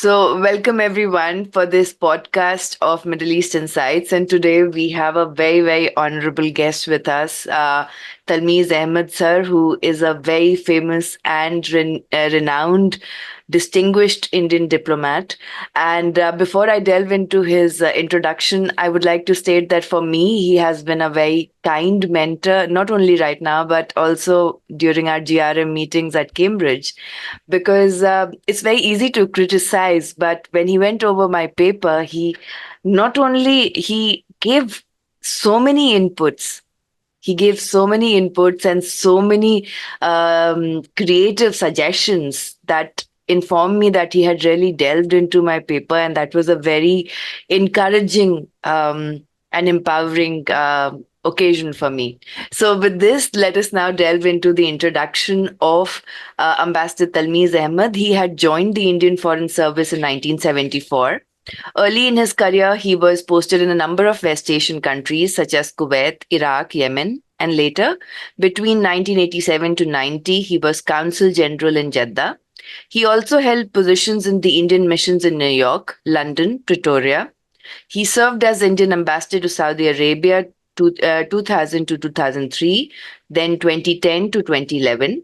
Welcome everyone for this podcast of Middle East Insights. And today we have a very, very honorable guest with us, Talmiz Ahmad sir, who is a very famous and renowned, distinguished Indian diplomat. And before I delve into his introduction, I would like to state that for me, he has been a very kind mentor, not only right now, but also during our GRM meetings at Cambridge, because it's very easy to criticize, but when he went over my paper, he not only he gave so many inputs, and so many creative suggestions that informed me that he had really delved into my paper, and that was a very encouraging and empowering occasion for me. So, with this, let us now delve into the introduction of Ambassador Talmiz Ahmad. He had joined the Indian Foreign Service in 1974. Early in his career, he was posted in a number of West Asian countries such as Kuwait, Iraq, Yemen, and later, between 1987 to 90, he was Consul General in Jeddah. He also held positions in the Indian missions in New York, London, Pretoria. He served as Indian ambassador to Saudi Arabia 2000 to 2003, then 2010 to 2011,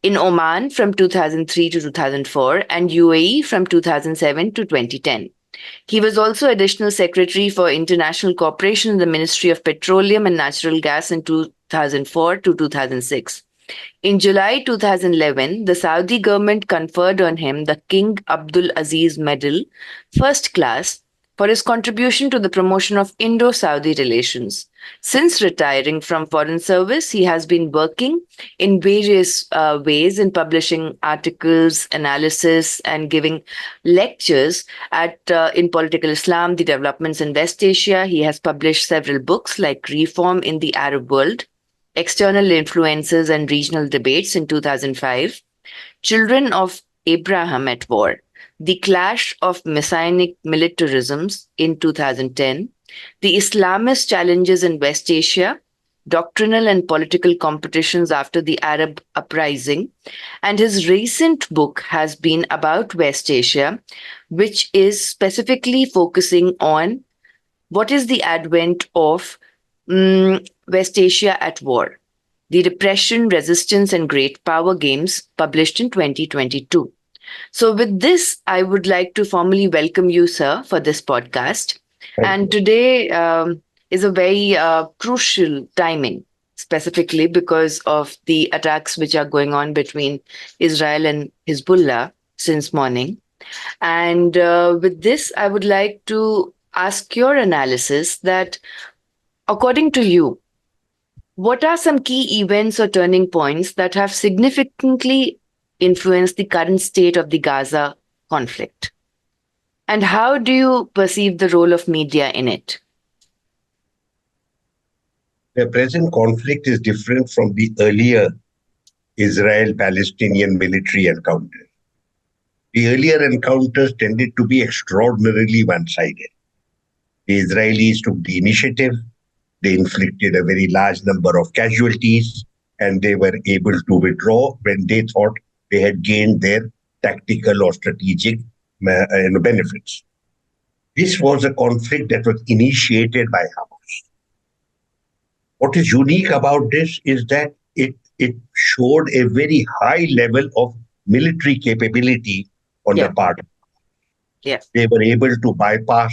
in Oman from 2003 to 2004, and UAE from 2007 to 2010. He was also Additional Secretary for International Cooperation in the Ministry of Petroleum and Natural Gas in 2004 to 2006. In July 2011, the Saudi government conferred on him the King Abdul Aziz Medal, First Class, for his contribution to the promotion of Indo-Saudi relations. Since retiring from Foreign Service, he has been working in various ways in publishing articles, analysis, and giving lectures in Political Islam, the developments in West Asia. He has published several books like Reform in the Arab World, External Influences and Regional Debates in 2005, Children of Abraham at War, The Clash of Messianic Militarisms in 2010, The Islamist Challenges in West Asia, Doctrinal and Political Competitions After the Arab Uprising, and his recent book has been about West Asia, which is specifically focusing on what is the advent of West Asia at War, The Repression, Resistance, and Great Power Games, published in 2022. So with this, I would like to formally welcome you, sir, for this podcast. And today is a very crucial timing, specifically because of the attacks which are going on between Israel and Hezbollah since morning. And with this, I would like to ask your analysis that, according to you, what are some key events or turning points that have significantly influenced the current state of the Gaza conflict? And how do you perceive the role of media in it? The present conflict is different from the earlier Israel-Palestinian military encounters. The earlier encounters tended to be extraordinarily one-sided. The Israelis took the initiative, they inflicted a very large number of casualties, and they were able to withdraw when they thought they had gained their tactical or strategic benefits. This was a conflict that was initiated by Hamas. What is unique about this is that it showed a very high level of military capability on the part of Hamas. Yes. They were able to bypass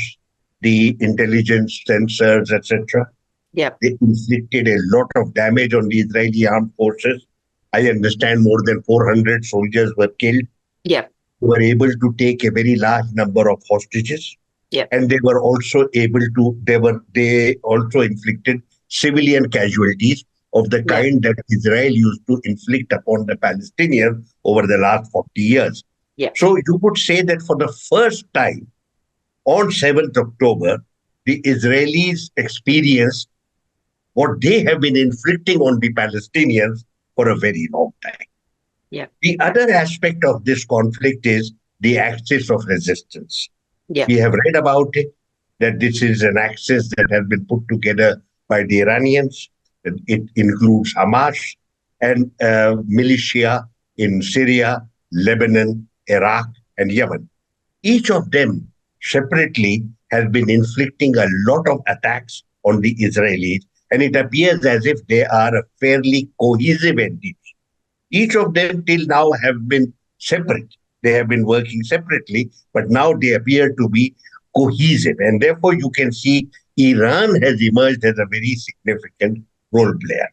the intelligence sensors, etc. Yep. They inflicted a lot of damage on the Israeli armed forces. I understand more than 400 soldiers were killed. Yep. They were able to take a very large number of hostages. Yep. And they were also able to, they also inflicted civilian casualties of the kind that Israel used to inflict upon the Palestinians over the last 40 years. Yep. So you could say that for the first time on 7th October, the Israelis experienced what they have been inflicting on the Palestinians for a very long time. Yeah. The other aspect of this conflict is the axis of resistance. Yeah. We have read about it, that this is an axis that has been put together by the Iranians. It includes Hamas and militia in Syria, Lebanon, Iraq, and Yemen. Each of them separately has been inflicting a lot of attacks on the Israelis, and it appears as if they are a fairly cohesive entity. Each of them till now have been separate. They have been working separately, but now they appear to be cohesive. And therefore, you can see Iran has emerged as a very significant role player.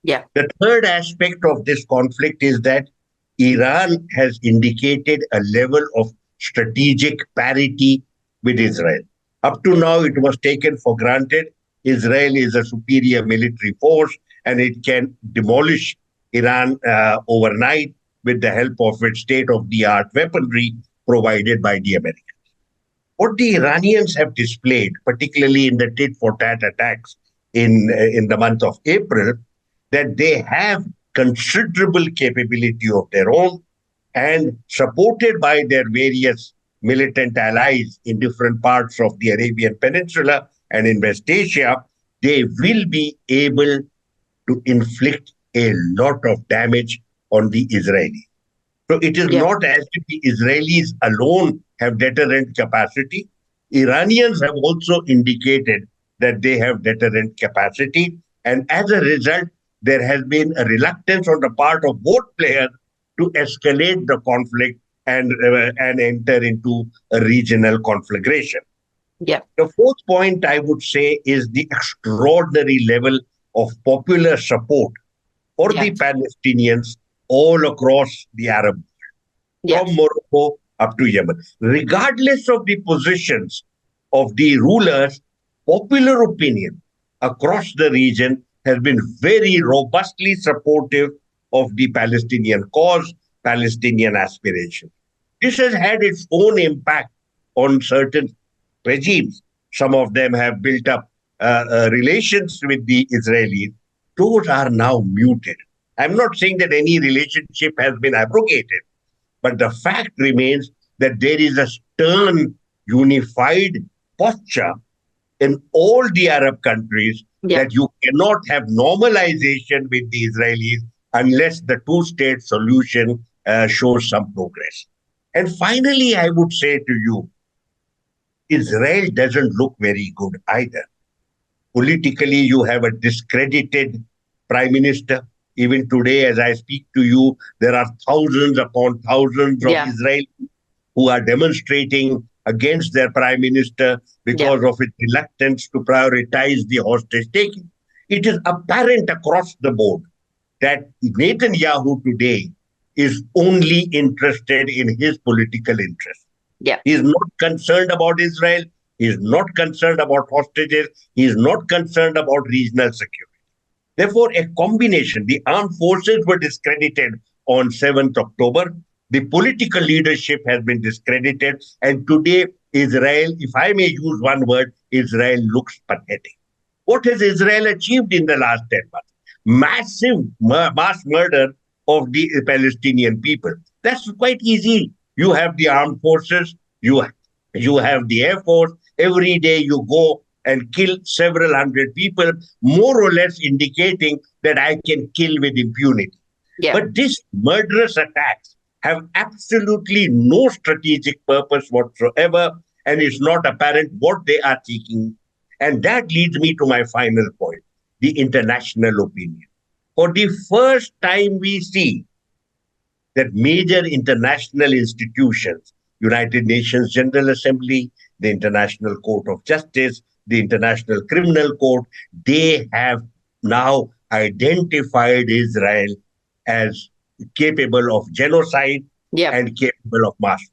Yeah. The third aspect of this conflict is that Iran has indicated a level of strategic parity with Israel. Up to now, it was taken for granted Israel is a superior military force and it can demolish Iran overnight with the help of its state of the art weaponry provided by the Americans. What the Iranians have displayed, particularly in the tit for tat attacks in the month of April, that they have considerable capability of their own and supported by their various militant allies in different parts of the Arabian Peninsula and in West Asia, they will be able to inflict a lot of damage on the Israelis. So it is Yeah. not as if the Israelis alone have deterrent capacity. Iranians have also indicated that they have deterrent capacity. And as a result, there has been a reluctance on the part of both players to escalate the conflict and enter into a regional conflagration. Yeah. The fourth point I would say is the extraordinary level of popular support for Yeah. the Palestinians all across the Arab, Yeah. from Morocco up to Yemen. Regardless of the positions of the rulers, popular opinion across the region has been very robustly supportive of the Palestinian cause, Palestinian aspiration. This has had its own impact on certain regimes. Some of them have built up relations with the Israelis. Those are now muted. I'm not saying that any relationship has been abrogated, but the fact remains that there is a stern, unified posture in all the Arab countries Yeah. that you cannot have normalization with the Israelis unless the two state solution shows some progress. And finally, I would say to you, Israel doesn't look very good either. Politically, you have a discredited prime minister. Even today, as I speak to you, there are thousands upon thousands of Yeah. Israelis who are demonstrating against their prime minister Yeah. because of its reluctance to prioritize the hostage taking. It is apparent across the board that Netanyahu today is only interested in his political interest. Yeah. He is not concerned about Israel. He is not concerned about hostages. He is not concerned about regional security. Therefore, a combination, the armed forces were discredited on 7th October. The political leadership has been discredited. And today, Israel, if I may use one word, Israel looks pathetic. What has Israel achieved in the last 10 months? Massive mass murder of the Palestinian people. That's quite easy. You have the armed forces, you have the air force. Every day you go and kill several hundred people, more or less indicating that I can kill with impunity. Yeah. But these murderous attacks have absolutely no strategic purpose whatsoever, and it's not apparent what they are seeking. And that leads me to my final point, the international opinion. For the first time, we see that major international institutions, United Nations General Assembly, the International Court of Justice, the International Criminal Court, they have now identified Israel as capable of genocide Yeah. and capable of mass.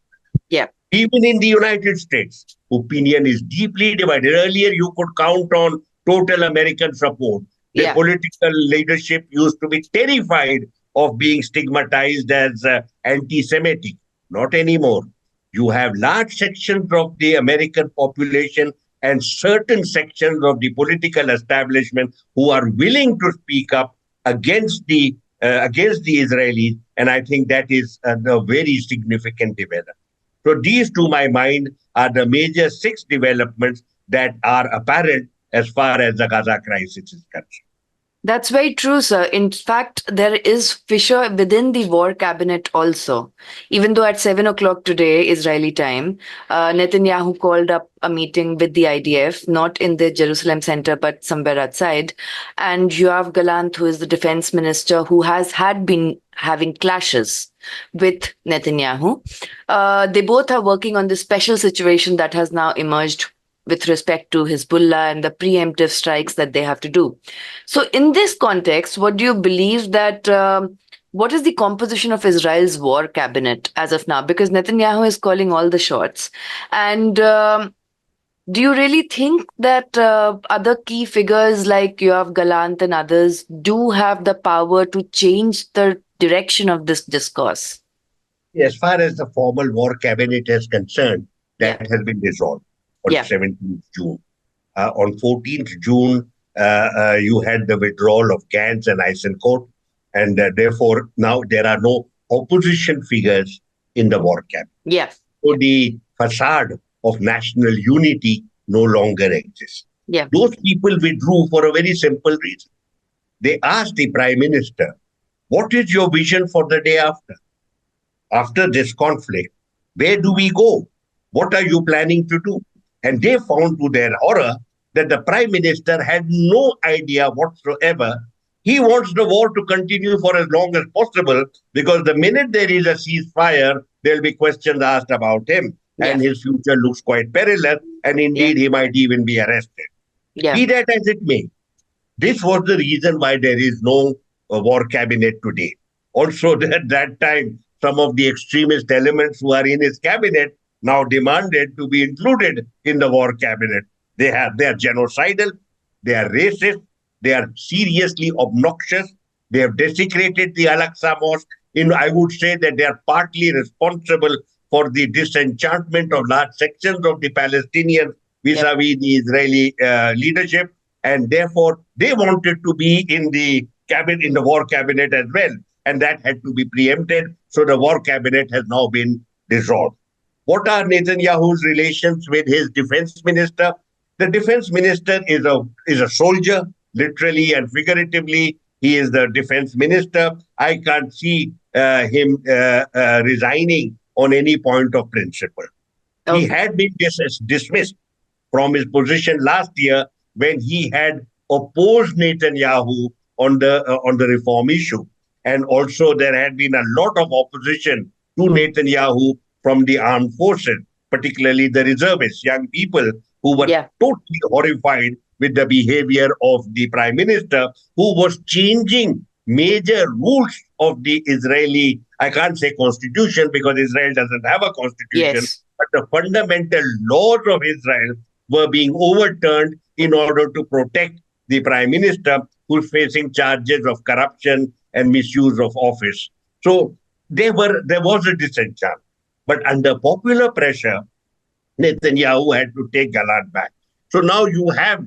Yeah. Even in the United States, opinion is deeply divided. Earlier, you could count on total American support. The Yeah. political leadership used to be terrified of being stigmatized as anti Semitic. Not anymore. You have large sections of the American population and certain sections of the political establishment who are willing to speak up against the Israelis, and I think that is a very significant development. So these, to my mind, are the major six developments that are apparent as far as the Gaza crisis is concerned. That's very true, sir. In fact, there is fissure within the war cabinet also. Even though at 7 o'clock today, Israeli time, Netanyahu called up a meeting with the IDF, not in the Jerusalem center, but somewhere outside. And Yoav Gallant, who is the defense minister, who had been having clashes with Netanyahu, they both are working on this special situation that has now emerged with respect to Hezbollah and the preemptive strikes that they have to do. So, in this context, what do you believe that what is the composition of Israel's war cabinet as of now? Because Netanyahu is calling all the shots. And do you really think that other key figures like Yoav Gallant and others do have the power to change the direction of this discourse? As far as the formal war cabinet is concerned, that Yeah, has been dissolved on yeah, 17th June. On 14th June, you had the withdrawal of Gantz and Eisenkot, and therefore now there are no opposition figures in the war cabinet. yeah, So the facade of national unity no longer exists. yeah, Those people withdrew for a very simple reason. They asked the prime minister, "What is your vision for the day after? After this conflict, where do we go? What are you planning to do?" And they found to their horror that the prime minister had no idea whatsoever. He wants the war to continue for as long as possible because the minute there is a ceasefire, there'll be questions asked about him. yeah, And his future looks quite perilous. And yeah, indeed, he might even be arrested. yeah, Be that as it may, this was the reason why there is no war cabinet today. Also, at that time, some of the extremist elements who are in his cabinet now demanded to be included in the war cabinet. They are genocidal, they are racist, they are seriously obnoxious. They have desecrated the Al-Aqsa Mosque. I would say that they are partly responsible for the disenchantment of large sections of the Palestinians yeah, vis-a-vis the Israeli leadership, and therefore they wanted to be in the cabinet, in the war cabinet as well, and that had to be preempted. So the war cabinet has now been dissolved. What are Netanyahu's relations with his defense minister? The defense minister is a soldier, literally and figuratively. He is the defense minister. I can't see him resigning on any point of principle. He okay, had been dismissed from his position last year when he had opposed Netanyahu on the reform issue, and also there had been a lot of opposition to Netanyahu from the armed forces, particularly the reservists, young people who were yeah, totally horrified with the behavior of the prime minister, who was changing major rules of the Israeli, I can't say constitution because Israel doesn't have a constitution, yes, but the fundamental laws of Israel were being overturned in order to protect the prime minister who's facing charges of corruption and misuse of office. So there was a disenchantment. But under popular pressure, Netanyahu had to take Gallant back. So now you have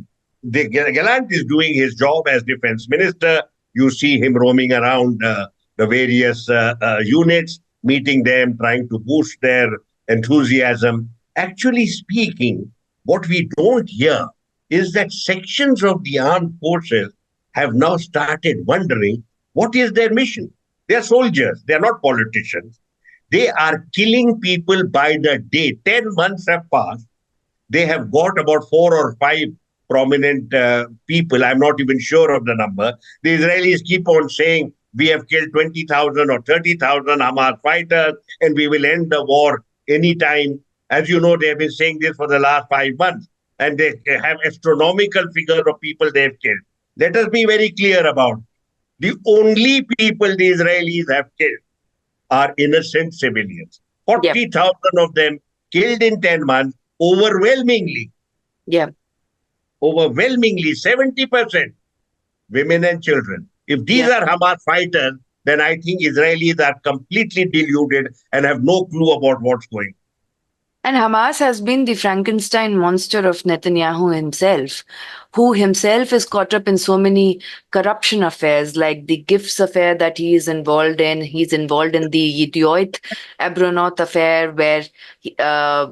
Gallant is doing his job as defense minister. You see him roaming around the various units, meeting them, trying to boost their enthusiasm. Actually speaking, what we don't hear is that sections of the armed forces have now started wondering what is their mission. They're soldiers, they're not politicians. They are killing people by the day. 10 months have passed. They have got about 4 or 5 prominent people. I'm not even sure of the number. The Israelis keep on saying, we have killed 20,000 or 30,000 Hamas fighters and we will end the war anytime. As you know, they have been saying this for the last 5 months, and they have astronomical figures of people they have killed. Let us be very clear about the only people the Israelis have killed are innocent civilians. yeah, 40,000 of them killed in 10 months, overwhelmingly, yeah. overwhelmingly 70% women and children. If these Yeah. are Hamas fighters, then I think Israelis are completely deluded and have no clue about what's going on. And Hamas has been the Frankenstein monster of Netanyahu himself, who himself is caught up in so many corruption affairs, like the gifts affair that he is involved in. He's involved in the Yedioth Abronot affair, where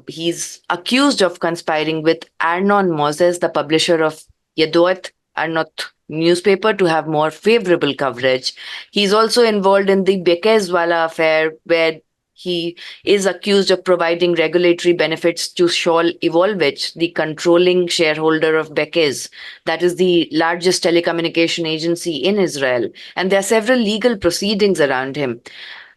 he's accused of conspiring with Arnon Moses, the publisher of Yedioth Arnot. newspaper to have more favorable coverage. He's also involved in the Bekezwala affair, where he is accused of providing regulatory benefits to Shaul Evolvich, the controlling shareholder of Bekez. That is the largest telecommunication agency in Israel. And there are several legal proceedings around him.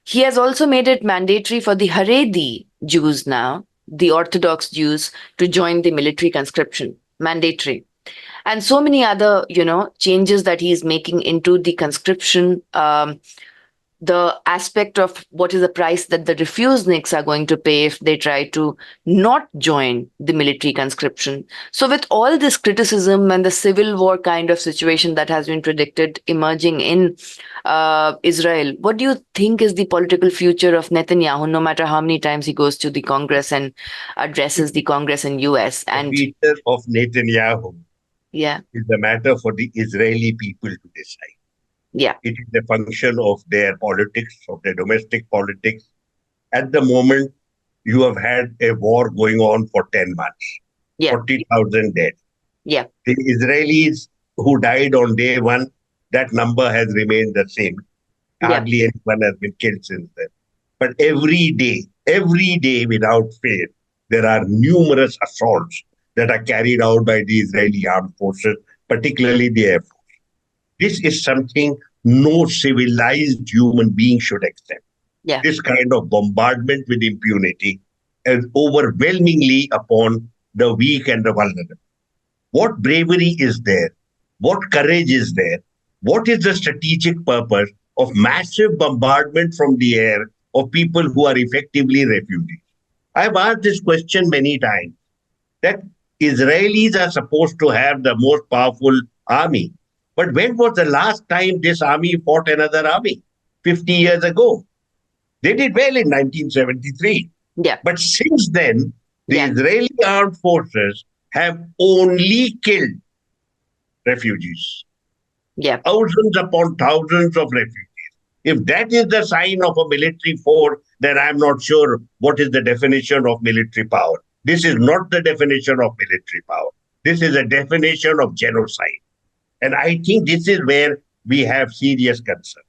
He has also made it mandatory for the Haredi Jews now, the Orthodox Jews, to join the military conscription. Mandatory. And so many other, changes that he's making into the conscription, the aspect of what is the price that the refuseniks are going to pay if they try to not join the military conscription. So, with all this criticism and the civil war kind of situation that has been predicted emerging in Israel, what do you think is the political future of Netanyahu, no matter how many times he goes to the Congress and addresses the Congress in US? The And future of Netanyahu yeah, is a matter for the Israeli people to decide. yeah, It is a function of their politics, of their domestic politics. At the moment, you have had a war going on for 10 months, yeah, 40,000 dead. yeah, The Israelis who died on day one, that number has remained the same. yeah, Hardly anyone has been killed since then. But every day without fail, there are numerous assaults that are carried out by the Israeli armed forces, particularly the Air Force. This is something no civilized human being should accept. yeah, This kind of bombardment with impunity is overwhelmingly upon the weak and the vulnerable. What bravery is there? What courage is there? What is the strategic purpose of massive bombardment from the air of people who are effectively refugees? I've asked this question many times that Israelis are supposed to have the most powerful army. But when was the last time this army fought another army? 50 years ago. They did well in 1973. yeah, But since then, the yeah, Israeli armed forces have only killed refugees, yeah, thousands upon thousands of refugees. If that is the sign of a military force, then I'm not sure what is the definition of military power. This is not the definition of military power. This is a definition of genocide. And I think this is where we have serious concern.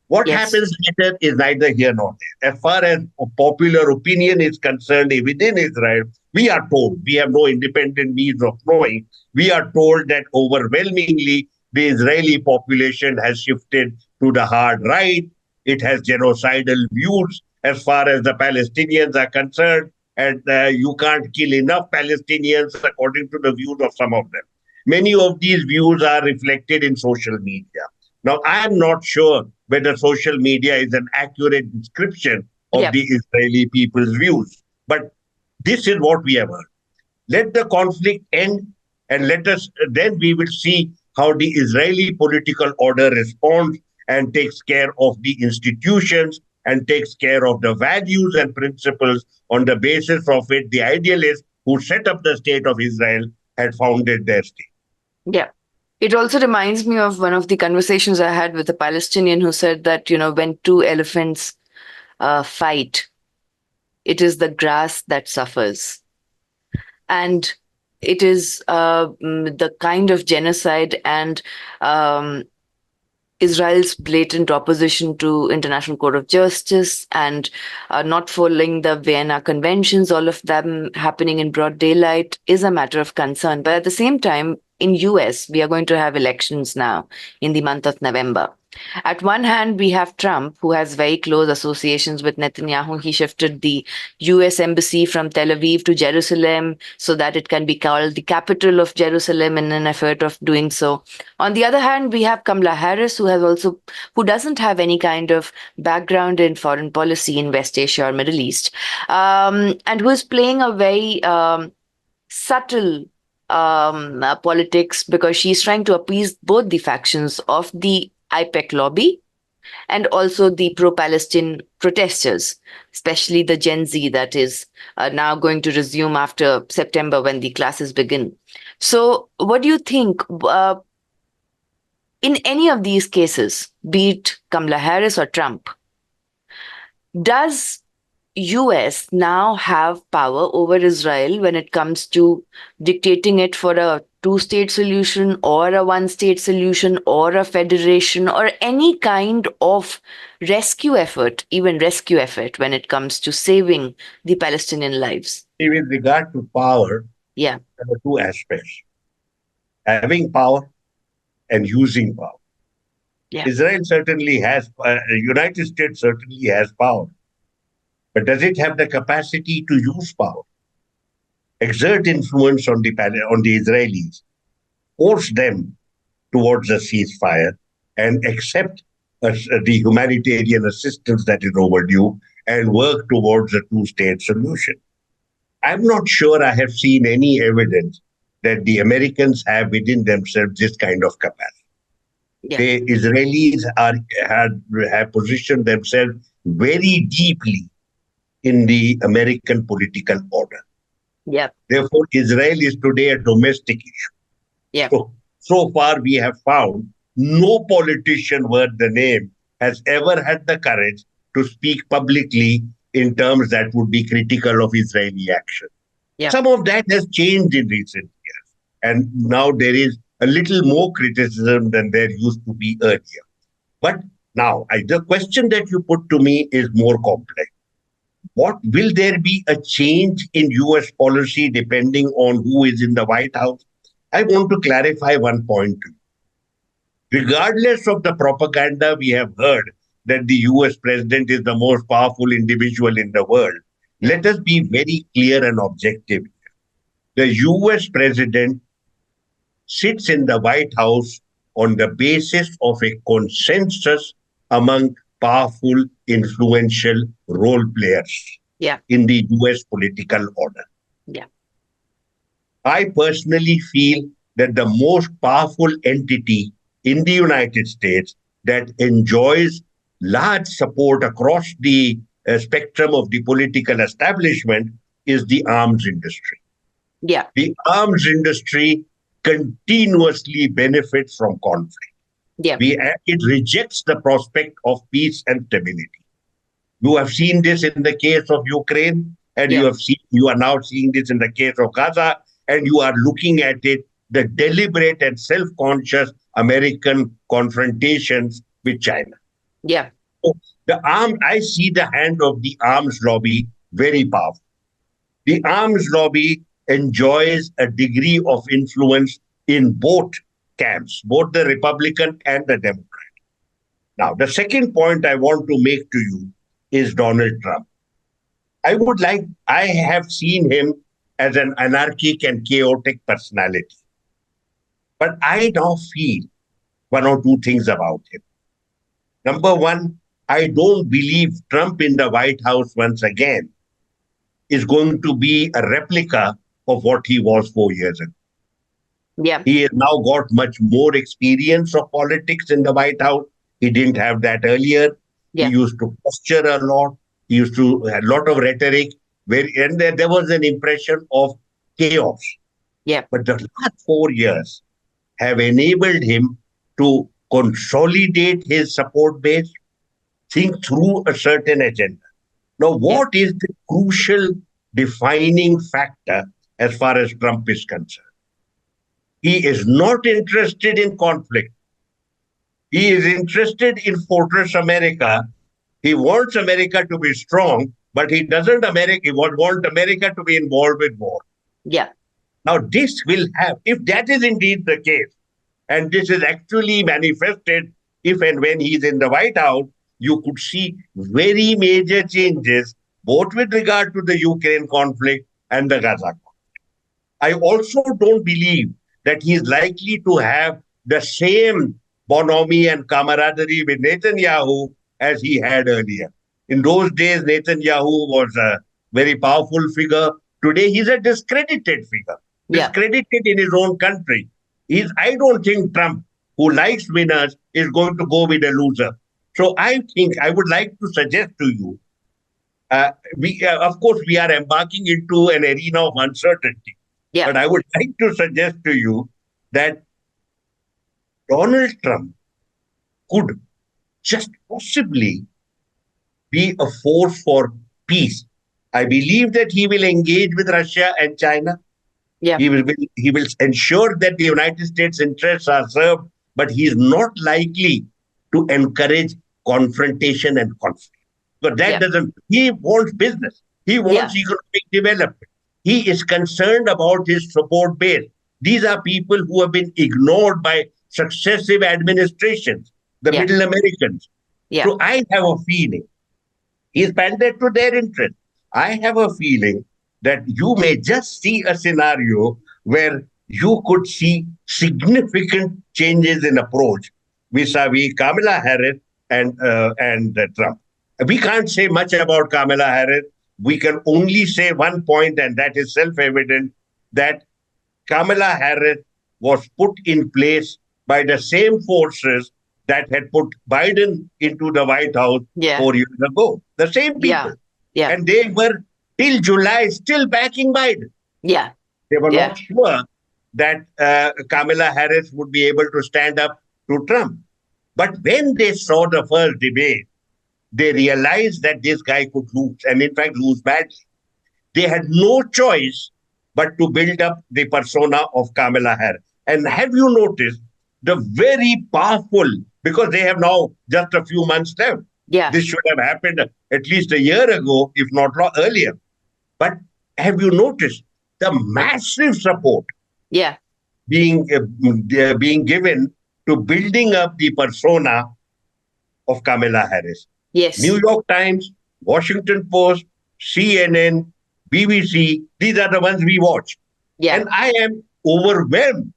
What yes, happens later is neither here nor there. As far as popular opinion is concerned within Israel, we are told, we have no independent means of knowing, we are told that overwhelmingly the Israeli population has shifted to the hard right. It has genocidal views as far as the Palestinians are concerned, and you can't kill enough Palestinians according to the views of some of them. Many of these views are reflected in social media. Now, I am not sure whether social media is an accurate description of yeah, the Israeli people's views, but this is what we have heard. Let the conflict end, and let us then we will see how the Israeli political order responds and takes care of the institutions and takes care of the values and principles on the basis of it the idealists who set up the state of Israel had founded their state. yeah. It also reminds me of one of the conversations I had with a Palestinian who said that, when two elephants fight, it is the grass that suffers. And it is the kind of genocide and um, Israel's blatant opposition to International Court of Justice and not following the Vienna Conventions, all of them happening in broad daylight, is a matter of concern. But at the same time, in US, we are going to have elections now in the month of November. At one hand, we have Trump, who has very close associations with Netanyahu. He shifted the US embassy from Tel Aviv to Jerusalem so that it can be called the capital of Jerusalem in an effort of doing so. On the other hand, we have Kamala Harris, who doesn't have any kind of background in foreign policy in West Asia or Middle East, and who is playing a very subtle politics because she's trying to appease both the factions of the IPEC lobby and also the pro-Palestine protesters, especially the Gen Z that is now going to resume after September when the classes begin. So, what do you think? In any of these cases, be it Kamala Harris or Trump, does US now have power over Israel when it comes to dictating it for a two-state solution or a one-state solution or a federation or any kind of rescue effort, even rescue effort when it comes to saving the Palestinian lives. With regard to power, Yeah, there are two aspects: having power and using power. yeah, Israel certainly has, United States certainly has power, but does it have the capacity to use power, exert influence on the Israelis, force them towards a ceasefire, and accept the humanitarian assistance that is overdue, and work towards a two-state solution? I'm not sure I have seen any evidence that the Americans have within themselves this kind of capacity. yeah, The Israelis have positioned themselves very deeply in the American political order. yeah, Therefore, Israel is today a domestic issue. yeah, So far, we have found no politician worth the name has ever had the courage to speak publicly in terms that would be critical of Israeli action. yeah, Some of that has changed in recent years, and now there is a little more criticism than there used to be earlier. But now, the question that you put to me is more complex. What will there be a change in US policy depending on who is in the White House? I want to clarify one point. Regardless of the propaganda we have heard that the US president is the most powerful individual in the world, yeah, let us be very clear and objective. The US president sits in the White House on the basis of a consensus among powerful, influential role players yeah, in the US political order. yeah, I personally feel that the most powerful entity in the United States that enjoys large support across the spectrum of the political establishment is the arms industry. yeah, The arms industry continuously benefits from conflict. yeah, It rejects the prospect of peace and stability. You have seen this in the case of Ukraine, and yeah, you are now seeing this in the case of Gaza, and you are looking at it, the deliberate and self-conscious American confrontations with China. yeah, So I see the hand of the arms lobby very powerful. The arms lobby enjoys a degree of influence in both camps, both the Republican and the Democrat. Now, the second point I want to make to you is Donald Trump. I have seen him as an anarchic and chaotic personality, but I now feel one or two things about him. Number one, I don't believe Trump in the White House once again is going to be a replica of what he was 4 years ago. yeah, He has now got much more experience of politics in the White House. He didn't have that earlier. He yeah, used to posture a lot. He used to have a lot of rhetoric, and there was an impression of chaos. yeah, But the last 4 years have enabled him to consolidate his support base, think through a certain agenda. Now, yeah, what is the crucial defining factor as far as Trump is concerned? He is not interested in conflict. He is interested in Fortress America. He wants America to be strong, but he doesn't want America to be involved with war. yeah, Now, this will have, if that is indeed the case, and this is actually manifested if and when he's in the White House, you could see very major changes, both with regard to the Ukraine conflict and the Gaza conflict. I also don't believe that he is likely to have the same bonhomie and camaraderie with Netanyahu as he had earlier. In those days, Netanyahu was a very powerful figure. Today, he's a discredited figure, yeah, discredited in his own country. I don't think Trump, who likes winners, is going to go with a loser. So I think I would like to suggest to you, of course, we are embarking into an arena of uncertainty. yeah, But I would like to suggest to you that Donald Trump could just possibly be a force for peace. I believe that he will engage with Russia and China. Yeah. He will ensure that the United States interests are served, but he is not likely to encourage confrontation and conflict. But that Yeah. doesn't, he wants business. He Yeah. wants economic development. He is concerned about his support base. These are people who have been ignored by successive administrations, the Yeah. middle Americans. Yeah. So I have a feeling he's pandering to their interest. I have a feeling that you may just see a scenario where you could see significant changes in approach vis-a-vis Kamala Harris and Trump. We can't say much about Kamala Harris. We can only say one point, and that is self-evident that Kamala Harris was put in place by the same forces that had put Biden into the White House Yeah. 4 years ago. The same Yeah. people. Yeah. And they were till July still backing Biden. Yeah. They were Yeah. not sure that Kamala Harris would be able to stand up to Trump. But when they saw the first debate, they realized that this guy could lose, and in fact, lose badly. They had no choice but to build up the persona of Kamala Harris. And have you noticed the very powerful, because they have now just a few months left. Yeah. This should have happened at least a year ago, if not earlier. But have you noticed the massive support Yeah. being given to building up the persona of Kamala Harris? New Yes. York Times, Washington Post, CNN, BBC, these are the ones we watch. Yeah. And I am overwhelmed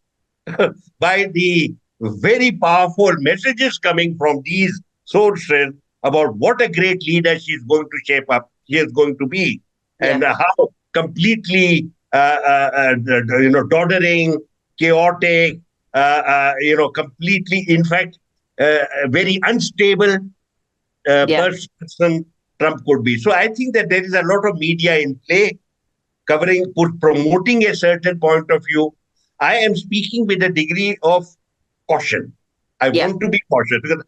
by the very powerful messages coming from these sources about what a great leader she's going to shape up, she is going to be, Yeah. and how completely, doddering, chaotic, completely, in fact, very unstable Yeah. person Trump could be. So I think that there is a lot of media in play promoting a certain point of view. I am speaking with a degree of caution. I Yeah. want to be cautious because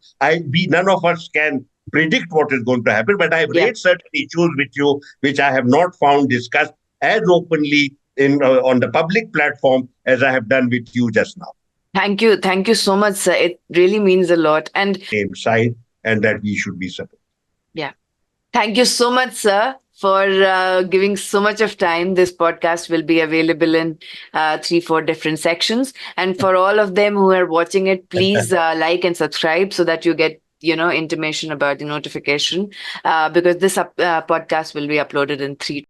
none of us can predict what is going to happen. But I've Yeah. raised certain issues with you which I have not found discussed as openly in on the public platform as I have done with you just now. Thank you. Thank you so much, sir. It really means a lot. And Same side, and that we should be supported. yeah, thank you so much, sir, for giving so much of time. This podcast will be available in 3, 4 different sections. And for all of them who are watching it, please like and subscribe so that you get intimation about the notification because this podcast will be uploaded in 3